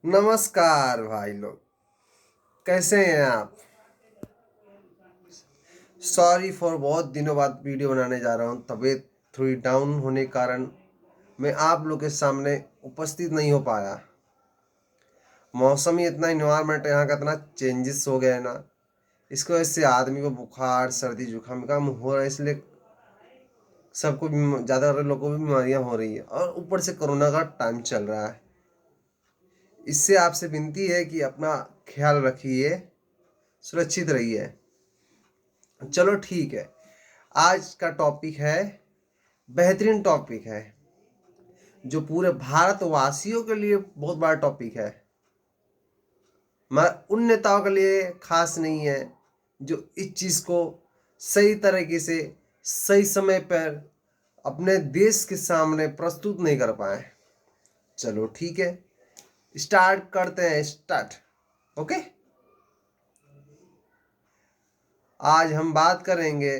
नमस्कार भाई लोग, कैसे हैं आप। सॉरी फॉर बहुत दिनों बाद वीडियो बनाने जा रहा हूँ। तबीयत थोड़ी डाउन होने के कारण मैं आप लोग के सामने उपस्थित नहीं हो पाया। मौसम ही इतना, इन्वायरमेंट यहाँ का इतना चेंजेस हो गया है ना, इसकी वजह से आदमी को बुखार सर्दी जुकाम का हो रहा है। इसलिए सबको ज़्यादातर लोगों को भी बीमारियाँ हो रही है और ऊपर से कोरोना का टाइम चल रहा है। इससे आपसे विनती है कि अपना ख्याल रखिए, सुरक्षित रहिए। चलो ठीक है, आज का टॉपिक है, बेहतरीन टॉपिक है जो पूरे भारतवासियों के लिए बहुत बड़ा टॉपिक है, मगर उन नेताओं के लिए खास नहीं है जो इस चीज़ को सही तरीके से सही समय पर अपने देश के सामने प्रस्तुत नहीं कर पाए। चलो ठीक है, स्टार्ट करते हैं। स्टार्ट। ओके, आज हम बात करेंगे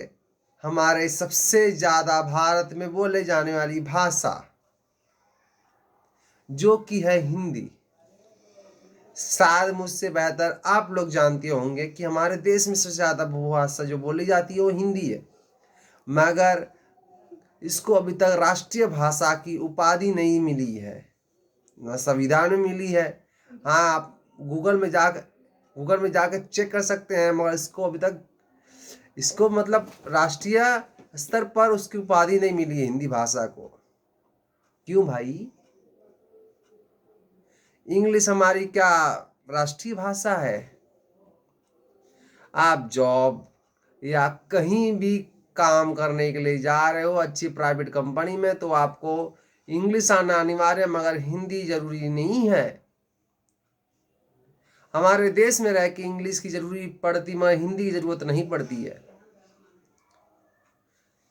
हमारे सबसे ज़्यादा भारत में बोले जाने वाली भाषा, जो कि है हिंदी। शायद मुझसे बेहतर आप लोग जानते होंगे कि हमारे देश में सबसे ज़्यादा भाषा जो बोली जाती है वो हिंदी है, मगर इसको अभी तक राष्ट्रीय भाषा की उपाधि नहीं मिली है, न संविधान में मिली है। हाँ, आप गूगल में जाकर चेक कर सकते हैं, मगर इसको अभी तक मतलब राष्ट्रीय स्तर पर उसकी उपाधि नहीं मिली है हिंदी भाषा को। क्यों भाई? इंग्लिश हमारी क्या राष्ट्रीय भाषा है? आप जॉब या कहीं भी काम करने के लिए जा रहे हो अच्छी प्राइवेट कंपनी में, तो आपको इंग्लिश आना अनिवार्य, मगर हिंदी जरूरी नहीं है। हमारे देश में रह के इंग्लिश की जरूरी पड़ती, मगर हिंदी की जरूरत नहीं पड़ती है।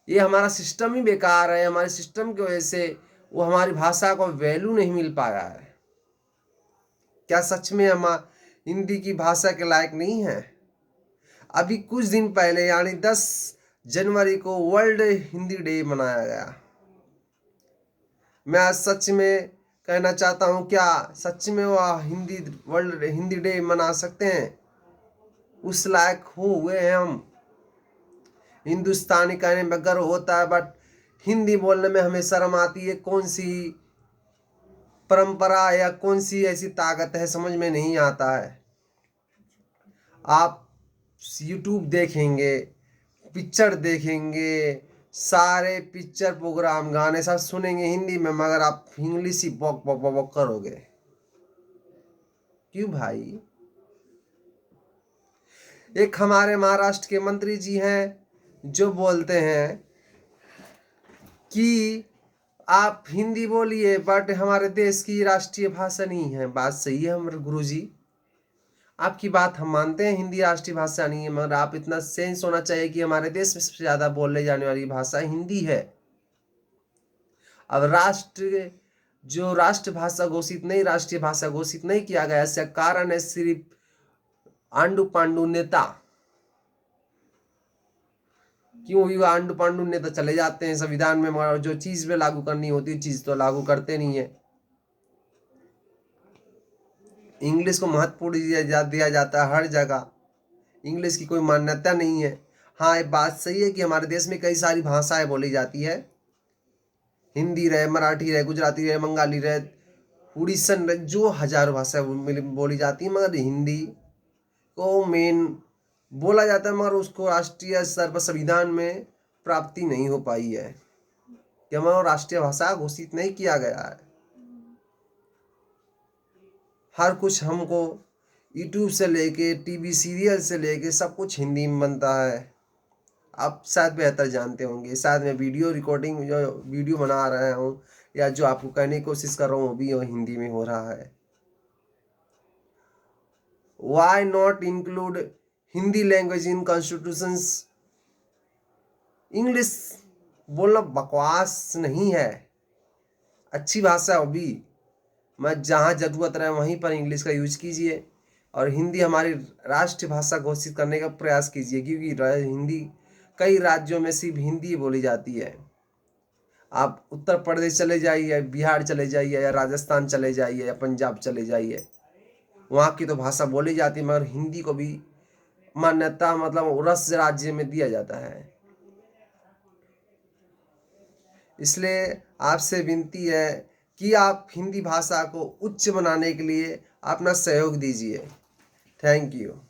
ये हमारा सिस्टम ही बेकार है। हमारे सिस्टम की वजह से वो हमारी भाषा को वैल्यू नहीं मिल पाया है। क्या सच में हम हिंदी की भाषा के लायक नहीं है? अभी कुछ दिन पहले यानी 10 जनवरी को वर्ल्ड हिंदी डे मनाया गया। मैं आज सच में कहना चाहता हूँ, क्या सच में वो वर्ल्ड हिंदी डे मना सकते हैं? उस लायक हो हुए हैं हम। हिंदुस्तानी कहने में गर्व होता है, बट हिंदी बोलने में हमें शर्म आती है। कौन सी परंपरा या कौन सी ऐसी ताकत है, समझ में नहीं आता है। आप यूट्यूब देखेंगे, पिक्चर देखेंगे, सारे पिक्चर प्रोग्राम गाने सब सुनेंगे हिंदी में, मगर आप इंग्लिश ही बॉक बॉक बॉक करोगे। क्यों भाई? एक हमारे महाराष्ट्र के मंत्री जी हैं जो बोलते हैं कि आप हिंदी बोलिए, बट हमारे देश की राष्ट्रीय भाषा नहीं है। बात सही है हमारे गुरुजी, आपकी बात हम मानते हैं, हिंदी राष्ट्रीय भाषा नहीं है, मगर आप इतना सेंस होना चाहिए कि हमारे देश में सबसे ज़्यादा बोले जाने वाली भाषा हिंदी है। अब राष्ट्रभाषा घोषित नहीं, राष्ट्रीय भाषा घोषित नहीं किया गया, इसका कारण है सिर्फ आंडू पांडु नेता। क्यों? भी आंडू पांडु नेता चले जाते हैं संविधान में, मगर जो चीज में लागू करनी होती है चीज तो लागू करते नहीं है। इंग्लिश को महत्वपूर्ण दिया जाता है हर जगह, इंग्लिश की कोई मान्यता नहीं है। हाँ, ये बात सही है कि हमारे देश में कई सारी भाषाएं बोली जाती है, हिंदी रहे, मराठी रहे, गुजराती रहे, बंगाली रहे, उड़ीसन रहे, जो हजारों भाषाएं बोली जाती है, मगर हिंदी को मेन बोला जाता है, मगर उसको राष्ट्रीय स्तर पर संविधान में प्राप्ति नहीं हो पाई है, कि हमारा राष्ट्रीय भाषा घोषित नहीं किया गया है। हर कुछ हमको यूट्यूब से लेके टीवी सीरियल से लेके सब कुछ हिंदी में बनता है। आप शायद बेहतर जानते होंगे, शायद मैं वीडियो रिकॉर्डिंग जो वीडियो बना रहा हूँ या जो आपको कहने की कोशिश कर रहा हूँ वो भी हिंदी में हो रहा है। Why not include Hindi language in constitutions? English बोलना बकवास नहीं है, अच्छी भाषा है। भी मैं जहाँ ज़रूरत रहे वहीं पर इंग्लिश का यूज कीजिए, और हिंदी हमारी राष्ट्रीय भाषा घोषित करने का प्रयास कीजिए, क्योंकि हिंदी कई राज्यों में सिर्फ हिंदी बोली जाती है। आप उत्तर प्रदेश चले जाइए, बिहार चले जाइए, या राजस्थान चले जाइए, या पंजाब चले जाइए, वहाँ की तो भाषा बोली जाती है, मगर हिंदी को भी मान्यता मतलब राज्य राज्य में दिया जाता है। इसलिए आपसे विनती है कि आप हिंदी भाषा को उच्च बनाने के लिए अपना सहयोग दीजिए। Thank you.